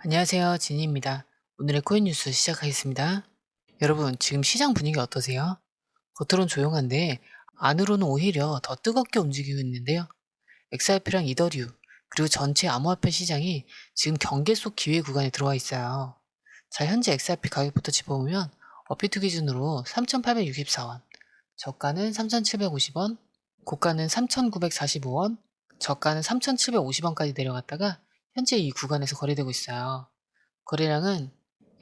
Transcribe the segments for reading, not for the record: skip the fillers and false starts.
안녕하세요. 진희입니다. 오늘의 코인 뉴스 시작하겠습니다. 여러분, 지금 시장 분위기 어떠세요? 겉으론 조용한데 안으로는 오히려 더 뜨겁게 움직이고 있는데요. XRP랑 이더리움, 그리고 전체 암호화폐 시장이 지금 경계 속 기회 구간에 들어와 있어요. 자, 현재 XRP 가격부터 짚어보면 업비트 기준으로 3,864원, 저가는 3,750원, 고가는 3,945원, 저가는 3,750원까지 내려갔다가 현재 이 구간에서 거래되고 있어요. 거래량은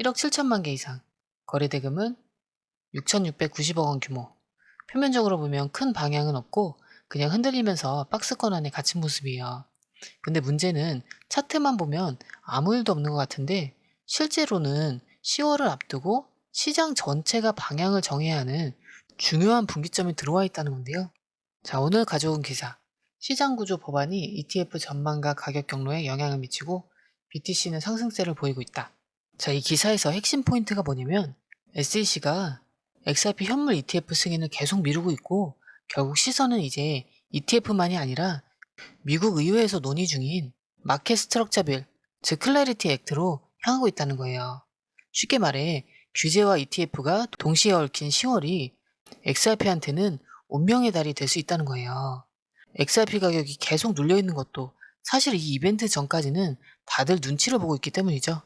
1억 7천만 개 이상, 거래대금은 6,690억 원 규모. 표면적으로 보면 큰 방향은 없고 그냥 흔들리면서 박스권 안에 갇힌 모습이에요. 근데 문제는 차트만 보면 아무 일도 없는 것 같은데 실제로는 10월을 앞두고 시장 전체가 방향을 정해야 하는 중요한 분기점이 들어와 있다는 건데요. 자, 오늘 가져온 기사. 시장 구조 법안이 ETF 전망과 가격 경로에 영향을 미치고 BTC는 상승세를 보이고 있다. 자, 이 기사에서 핵심 포인트가 뭐냐면 SEC가 XRP 현물 ETF 승인을 계속 미루고 있고 결국 시선은 이제 ETF만이 아니라 미국 의회에서 논의 중인 마켓 스트럭처 빌, 즉 클래리티 액트로 향하고 있다는 거예요. 쉽게 말해 규제와 ETF가 동시에 얽힌 10월이 XRP한테는 운명의 달이 될 수 있다는 거예요. XRP 가격이 계속 눌려 있는 것도 사실 이 이벤트 전까지는 다들 눈치를 보고 있기 때문이죠.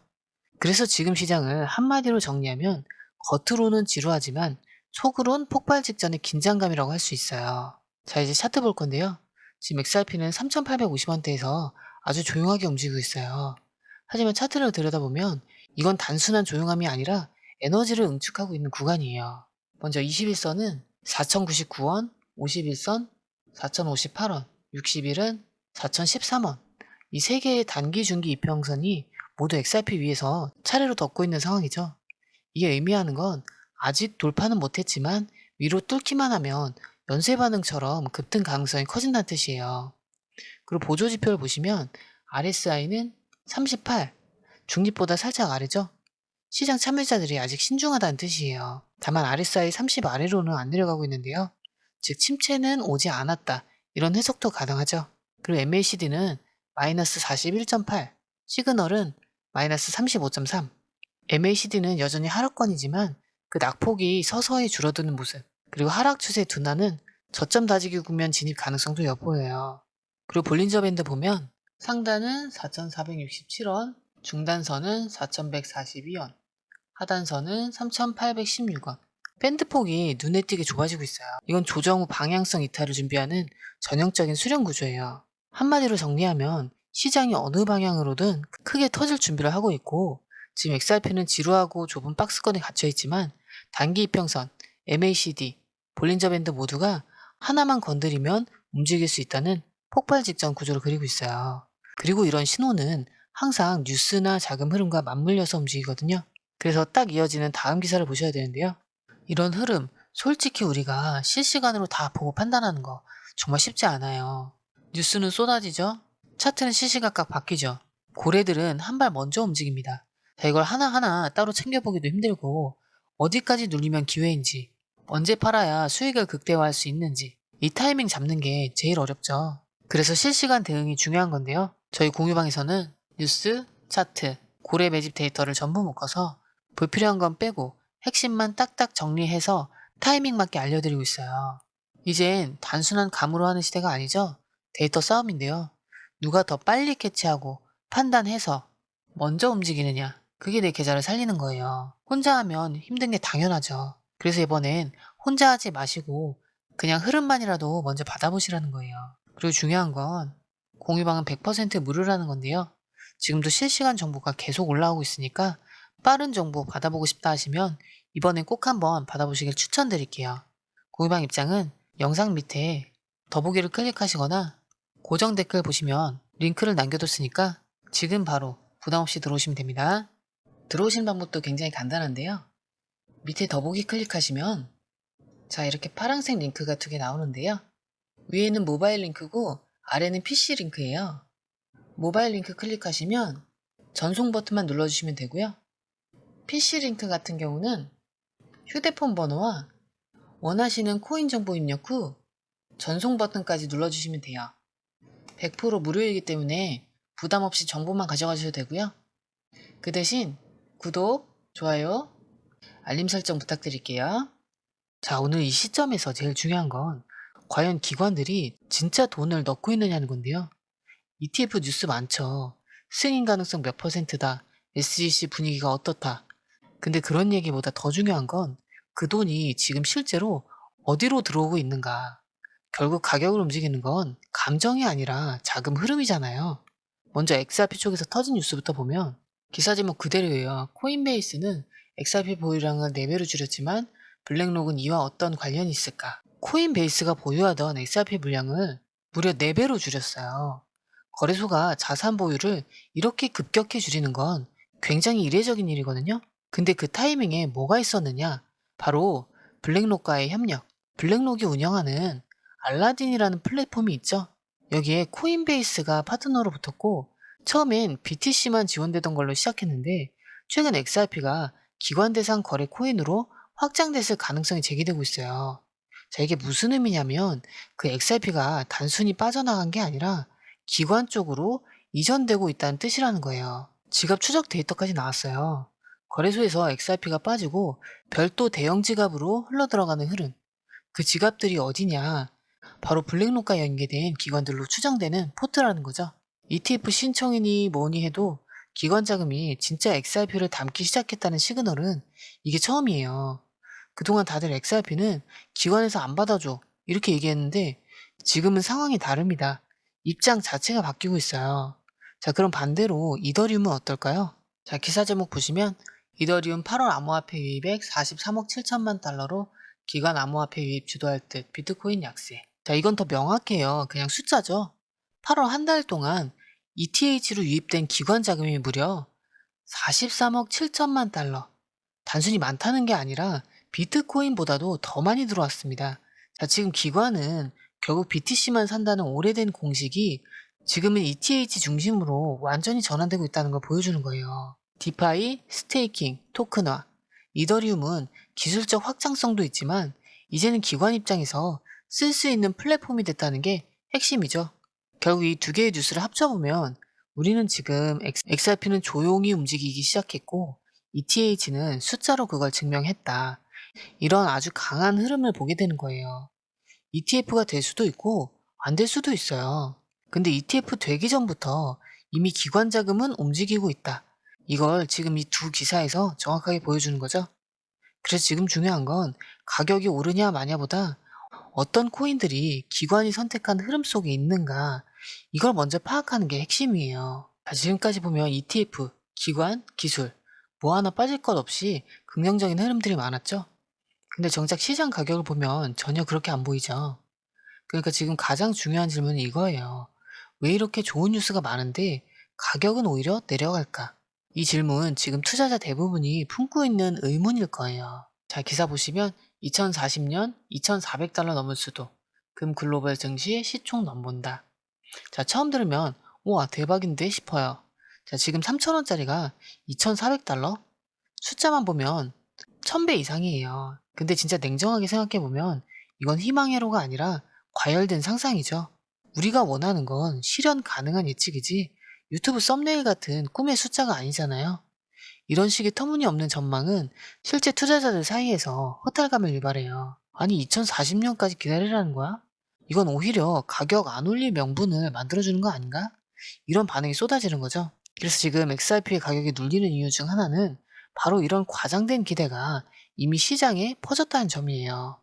그래서 지금 시장을 한마디로 정리하면 겉으로는 지루하지만 속으론 폭발 직전의 긴장감이라고 할 수 있어요. 자, 이제 차트 볼 건데요. 지금 XRP는 3,850원대에서 아주 조용하게 움직이고 있어요. 하지만 차트를 들여다보면 이건 단순한 조용함이 아니라 에너지를 응축하고 있는 구간이에요. 먼저 21선은 4,099원, 51선 4,058원, 60일은 4,013원. 이 세 개의 단기, 중기 이평선이 모두 XRP 위에서 차례로 덮고 있는 상황이죠. 이게 의미하는 건 아직 돌파는 못했지만 위로 뚫기만 하면 연쇄 반응처럼 급등 가능성이 커진다는 뜻이에요. 그리고 보조 지표를 보시면 RSI는 38, 중립보다 살짝 아래죠. 시장 참여자들이 아직 신중하다는 뜻이에요. 다만 RSI 30 아래로는 안 내려가고 있는데요. 즉 침체는 오지 않았다. 이런 해석도 가능하죠. 그리고 MACD는 마이너스 41.8, 시그널은 마이너스 35.3. MACD는 여전히 하락권이지만 그 낙폭이 서서히 줄어드는 모습. 그리고 하락 추세 둔화는 저점 다지기 국면 진입 가능성도 엿보여요. 그리고 볼린저 밴드 보면 상단은 4,467원, 중단선은 4,142원, 하단선은 3,816원. 밴드 폭이 눈에 띄게 좁아지고 있어요. 이건 조정 후 방향성 이탈을 준비하는 전형적인 수렴 구조예요. 한마디로 정리하면 시장이 어느 방향으로든 크게 터질 준비를 하고 있고 지금 XRP는 지루하고 좁은 박스권에 갇혀 있지만 단기 이평선, MACD, 볼린저 밴드 모두가 하나만 건드리면 움직일 수 있다는 폭발 직전 구조를 그리고 있어요. 그리고 이런 신호는 항상 뉴스나 자금 흐름과 맞물려서 움직이거든요. 그래서 딱 이어지는 다음 기사를 보셔야 되는데요. 이런 흐름, 솔직히 우리가 실시간으로 다 보고 판단하는 거 정말 쉽지 않아요. 뉴스는 쏟아지죠? 차트는 시시각각 바뀌죠? 고래들은 한 발 먼저 움직입니다. 자, 이걸 하나하나 따로 챙겨보기도 힘들고 어디까지 눌리면 기회인지, 언제 팔아야 수익을 극대화할 수 있는지 이 타이밍 잡는 게 제일 어렵죠. 그래서 실시간 대응이 중요한 건데요. 저희 공유방에서는 뉴스, 차트, 고래 매집 데이터를 전부 묶어서 불필요한 건 빼고 핵심만 딱딱 정리해서 타이밍 맞게 알려드리고 있어요. 이젠 단순한 감으로 하는 시대가 아니죠. 데이터 싸움인데요. 누가 더 빨리 캐치하고 판단해서 먼저 움직이느냐. 그게 내 계좌를 살리는 거예요. 혼자 하면 힘든 게 당연하죠. 그래서 이번엔 혼자 하지 마시고 그냥 흐름만이라도 먼저 받아보시라는 거예요. 그리고 중요한 건 공유방은 100% 무료라는 건데요. 지금도 실시간 정보가 계속 올라오고 있으니까 빠른 정보 받아보고 싶다 하시면 이번엔 꼭 한번 받아보시길 추천드릴게요. 공유방 입장은 영상 밑에 더보기를 클릭하시거나 고정 댓글 보시면 링크를 남겨뒀으니까 지금 바로 부담없이 들어오시면 됩니다. 들어오신 방법도 굉장히 간단한데요. 밑에 더보기 클릭하시면 자, 이렇게 파란색 링크가 두 개 나오는데요. 위에는 모바일 링크고 아래는 PC 링크예요. 모바일 링크 클릭하시면 전송 버튼만 눌러주시면 되고요. PC 링크 같은 경우는 휴대폰 번호와 원하시는 코인 정보 입력 후 전송 버튼까지 눌러주시면 돼요. 100% 무료이기 때문에 부담 없이 정보만 가져가셔도 되고요. 그 대신 구독, 좋아요, 알림 설정 부탁드릴게요. 자, 오늘 이 시점에서 제일 중요한 건 과연 기관들이 진짜 돈을 넣고 있느냐는 건데요. ETF 뉴스 많죠. 승인 가능성 몇 %다. SGC 분위기가 어떻다. 근데 그런 얘기보다 더 중요한 건 그 돈이 지금 실제로 어디로 들어오고 있는가. 결국 가격을 움직이는 건 감정이 아니라 자금 흐름이잖아요. 먼저 XRP 쪽에서 터진 뉴스부터 보면 기사 제목 그대로예요. 코인베이스는 XRP 보유량을 4배로 줄였지만 블랙록은 이와 어떤 관련이 있을까? 코인베이스가 보유하던 XRP 물량을 무려 4배로 줄였어요. 거래소가 자산 보유를 이렇게 급격히 줄이는 건 굉장히 이례적인 일이거든요. 근데 그 타이밍에 뭐가 있었느냐? 바로 블랙록과의 협력. 블랙록이 운영하는 알라딘이라는 플랫폼이 있죠. 여기에 코인베이스가 파트너로 붙었고 처음엔 BTC만 지원되던 걸로 시작했는데 최근 XRP가 기관 대상 거래 코인으로 확장됐을 가능성이 제기되고 있어요. 자, 이게 무슨 의미냐면 그 XRP가 단순히 빠져나간 게 아니라 기관 쪽으로 이전되고 있다는 뜻이라는 거예요. 지갑 추적 데이터까지 나왔어요. 거래소에서 XRP가 빠지고 별도 대형 지갑으로 흘러들어가는 흐름. 그 지갑들이 어디냐? 바로 블랙록과 연계된 기관들로 추정되는 포트라는 거죠. ETF 신청이니 뭐니 해도 기관 자금이 진짜 XRP를 담기 시작했다는 시그널은 이게 처음이에요. 그동안 다들 XRP는 기관에서 안 받아줘 이렇게 얘기했는데 지금은 상황이 다릅니다. 입장 자체가 바뀌고 있어요. 자, 그럼 반대로 이더리움은 어떨까요? 자, 기사 제목 보시면 이더리움 8월 암호화폐 유입액 43억 7천만 달러로 기관 암호화폐 유입 주도할 듯 비트코인 약세. 자, 이건 더 명확해요. 그냥 숫자죠. 8월 한 달 동안 ETH로 유입된 기관 자금이 무려 43억 7천만 달러. 단순히 많다는 게 아니라 비트코인보다도 더 많이 들어왔습니다. 자, 지금 기관은 결국 BTC만 산다는 오래된 공식이 지금은 ETH 중심으로 완전히 전환되고 있다는 걸 보여주는 거예요. 디파이, 스테이킹, 토큰화, 이더리움은 기술적 확장성도 있지만 이제는 기관 입장에서 쓸 수 있는 플랫폼이 됐다는 게 핵심이죠. 결국 이 두 개의 뉴스를 합쳐보면 우리는 지금 XRP는 조용히 움직이기 시작했고 ETH는 숫자로 그걸 증명했다. 이런 아주 강한 흐름을 보게 되는 거예요. ETF가 될 수도 있고 안 될 수도 있어요. 근데 ETF 되기 전부터 이미 기관 자금은 움직이고 있다. 이걸 지금 이 두 기사에서 정확하게 보여주는 거죠. 그래서 지금 중요한 건 가격이 오르냐 마냐보다 어떤 코인들이 기관이 선택한 흐름 속에 있는가 이걸 먼저 파악하는 게 핵심이에요. 자, 지금까지 보면 ETF, 기관, 기술 뭐 하나 빠질 것 없이 긍정적인 흐름들이 많았죠. 근데 정작 시장 가격을 보면 전혀 그렇게 안 보이죠. 그러니까 지금 가장 중요한 질문은 이거예요. 왜 이렇게 좋은 뉴스가 많은데 가격은 오히려 내려갈까? 이 질문 지금 투자자 대부분이 품고 있는 의문일 거예요. 자, 기사 보시면 2040년 2,400달러 넘을 수도, 금 글로벌 증시 시총 넘본다. 자, 처음 들으면 우와 대박인데 싶어요. 자, 지금 3,000원짜리가 2,400달러? 숫자만 보면 1,000배 이상이에요. 근데 진짜 냉정하게 생각해보면 이건 희망회로가 아니라 과열된 상상이죠. 우리가 원하는 건 실현 가능한 예측이지 유튜브 썸네일 같은 꿈의 숫자가 아니잖아요. 이런 식의 터무니없는 전망은 실제 투자자들 사이에서 허탈감을 유발해요. 아니 2040년까지 기다리라는 거야? 이건 오히려 가격 안 올릴 명분을 만들어주는 거 아닌가? 이런 반응이 쏟아지는 거죠. 그래서 지금 XRP의 가격이 눌리는 이유 중 하나는 바로 이런 과장된 기대가 이미 시장에 퍼졌다는 점이에요.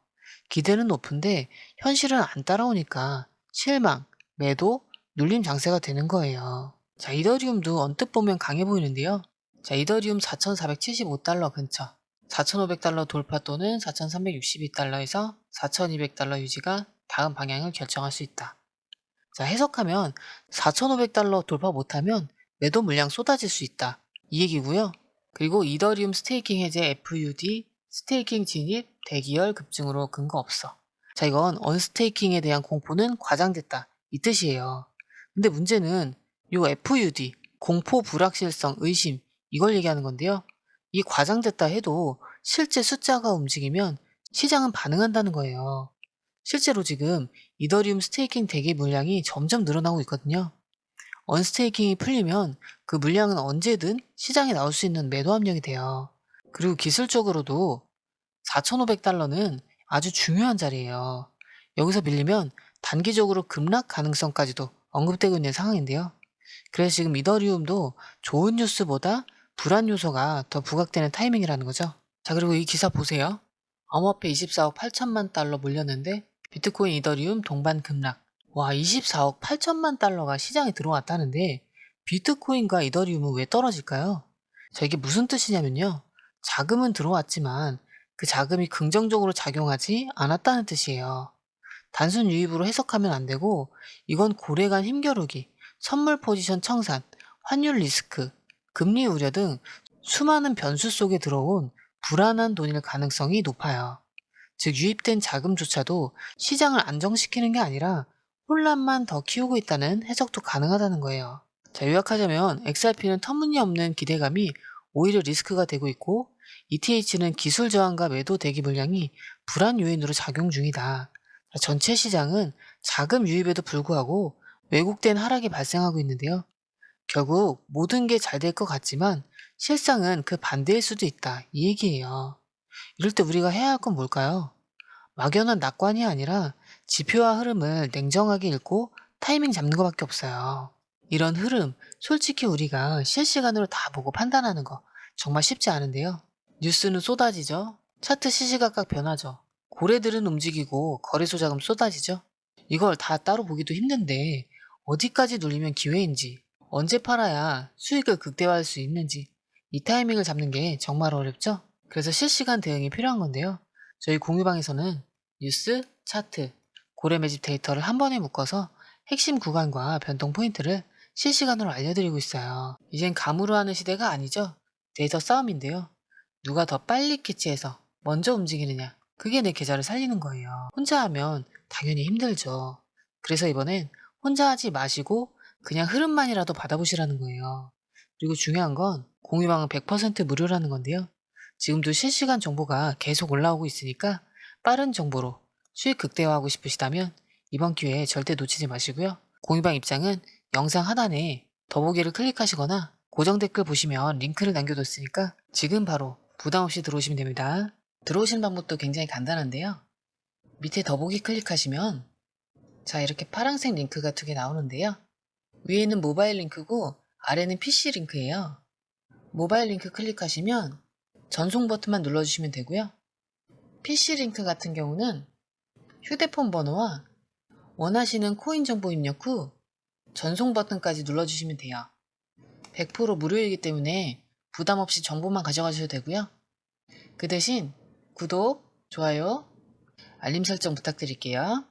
기대는 높은데 현실은 안 따라오니까 실망, 매도, 눌림 장세가 되는 거예요. 자, 이더리움도 언뜻 보면 강해 보이는데요. 자, 이더리움 4,475달러 근처, 4,500달러 돌파 또는 4,362달러에서 4,200달러 유지가 다음 방향을 결정할 수 있다. 자, 해석하면 4,500달러 돌파 못하면 매도 물량 쏟아질 수 있다. 이 얘기고요. 그리고 이더리움 스테이킹 해제 FUD, 스테이킹 진입, 대기열 급증으로 근거 없어. 자, 이건 언스테이킹에 대한 공포는 과장됐다. 이 뜻이에요. 근데 문제는 요 FUD, 공포 불확실성, 의심, 이걸 얘기하는 건데요. 이 과장됐다 해도 실제 숫자가 움직이면 시장은 반응한다는 거예요. 실제로 지금 이더리움 스테이킹 대기 물량이 점점 늘어나고 있거든요. 언스테이킹이 풀리면 그 물량은 언제든 시장에 나올 수 있는 매도 압력이 돼요. 그리고 기술적으로도 $4,500는 아주 중요한 자리예요. 여기서 밀리면 단기적으로 급락 가능성까지도 언급되고 있는 상황인데요. 그래서 지금 이더리움도 좋은 뉴스보다 불안 요소가 더 부각되는 타이밍이라는 거죠. 자, 그리고 이 기사 보세요. 암호화폐 24억 8천만 달러 몰렸는데 비트코인 이더리움 동반 급락. 와, 24억 8천만 달러가 시장에 들어왔다는데 비트코인과 이더리움은 왜 떨어질까요? 자, 이게 무슨 뜻이냐면요. 자금은 들어왔지만 그 자금이 긍정적으로 작용하지 않았다는 뜻이에요. 단순 유입으로 해석하면 안 되고 이건 고래간 힘겨루기, 선물 포지션 청산, 환율 리스크, 금리 우려 등 수많은 변수 속에 들어온 불안한 돈일 가능성이 높아요. 즉 유입된 자금조차도 시장을 안정시키는 게 아니라 혼란만 더 키우고 있다는 해석도 가능하다는 거예요. 자, 요약하자면 XRP는 터무니없는 기대감이 오히려 리스크가 되고 있고 ETH는 기술 저항과 매도 대기 물량이 불안 요인으로 작용 중이다. 전체 시장은 자금 유입에도 불구하고 왜곡된 하락이 발생하고 있는데요. 결국 모든 게 잘 될 것 같지만 실상은 그 반대일 수도 있다. 이 얘기예요. 이럴 때 우리가 해야 할 건 뭘까요? 막연한 낙관이 아니라 지표와 흐름을 냉정하게 읽고 타이밍 잡는 것밖에 없어요. 이런 흐름, 솔직히 우리가 실시간으로 다 보고 판단하는 거 정말 쉽지 않은데요. 뉴스는 쏟아지죠. 차트 시시각각 변하죠. 고래들은 움직이고 거래소 자금 쏟아지죠. 이걸 다 따로 보기도 힘든데 어디까지 눌리면 기회인지, 언제 팔아야 수익을 극대화할 수 있는지 이 타이밍을 잡는 게 정말 어렵죠. 그래서 실시간 대응이 필요한 건데요. 저희 공유방에서는 뉴스, 차트, 고래 매집 데이터를 한 번에 묶어서 핵심 구간과 변동 포인트를 실시간으로 알려드리고 있어요. 이젠 감으로 하는 시대가 아니죠. 데이터 싸움인데요. 누가 더 빨리 캐치해서 먼저 움직이느냐. 그게 내 계좌를 살리는 거예요. 혼자 하면 당연히 힘들죠. 그래서 이번엔 혼자 하지 마시고 그냥 흐름만이라도 받아보시라는 거예요. 그리고 중요한 건 공유방은 100% 무료라는 건데요. 지금도 실시간 정보가 계속 올라오고 있으니까 빠른 정보로 수익 극대화하고 싶으시다면 이번 기회에 절대 놓치지 마시고요. 공유방 입장은 영상 하단에 더보기를 클릭하시거나 고정 댓글 보시면 링크를 남겨뒀으니까 지금 바로 부담 없이 들어오시면 됩니다. 들어오시는 방법도 굉장히 간단한데요. 밑에 더보기 클릭하시면 자, 이렇게 파란색 링크가 두 개 나오는데요. 위에는 모바일 링크고 아래는 PC 링크예요. 모바일 링크 클릭하시면 전송 버튼만 눌러주시면 되고요. PC 링크 같은 경우는 휴대폰 번호와 원하시는 코인 정보 입력 후 전송 버튼까지 눌러주시면 돼요. 100% 무료이기 때문에 부담 없이 정보만 가져가셔도 되고요. 그 대신 구독, 좋아요, 알림 설정 부탁드릴게요.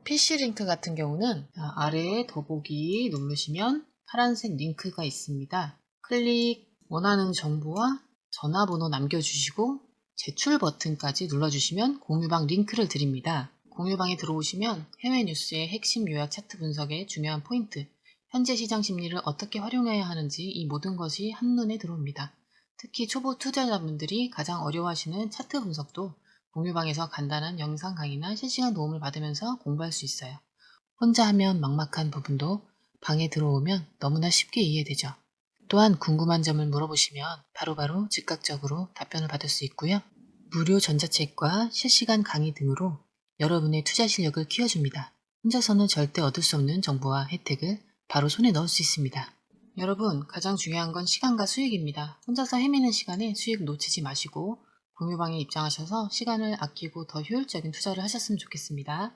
PC 링크 같은 경우는 아래에 더보기 누르시면 파란색 링크가 있습니다. 클릭, 원하는 정보와 전화번호 남겨주시고 제출 버튼까지 눌러주시면 공유방 링크를 드립니다. 공유방에 들어오시면 해외 뉴스의 핵심 요약 차트 분석의 중요한 포인트, 현재 시장 심리를 어떻게 활용해야 하는지 이 모든 것이 한눈에 들어옵니다. 특히 초보 투자자분들이 가장 어려워하시는 차트 분석도 공유방에서 간단한 영상 강의나 실시간 도움을 받으면서 공부할 수 있어요. 혼자 하면 막막한 부분도 방에 들어오면 너무나 쉽게 이해되죠. 또한 궁금한 점을 물어보시면 바로바로 즉각적으로 답변을 받을 수 있고요. 무료 전자책과 실시간 강의 등으로 여러분의 투자 실력을 키워줍니다. 혼자서는 절대 얻을 수 없는 정보와 혜택을 바로 손에 넣을 수 있습니다. 여러분, 가장 중요한 건 시간과 수익입니다. 혼자서 헤매는 시간에 수익 놓치지 마시고 공유방에 입장하셔서 시간을 아끼고 더 효율적인 투자를 하셨으면 좋겠습니다.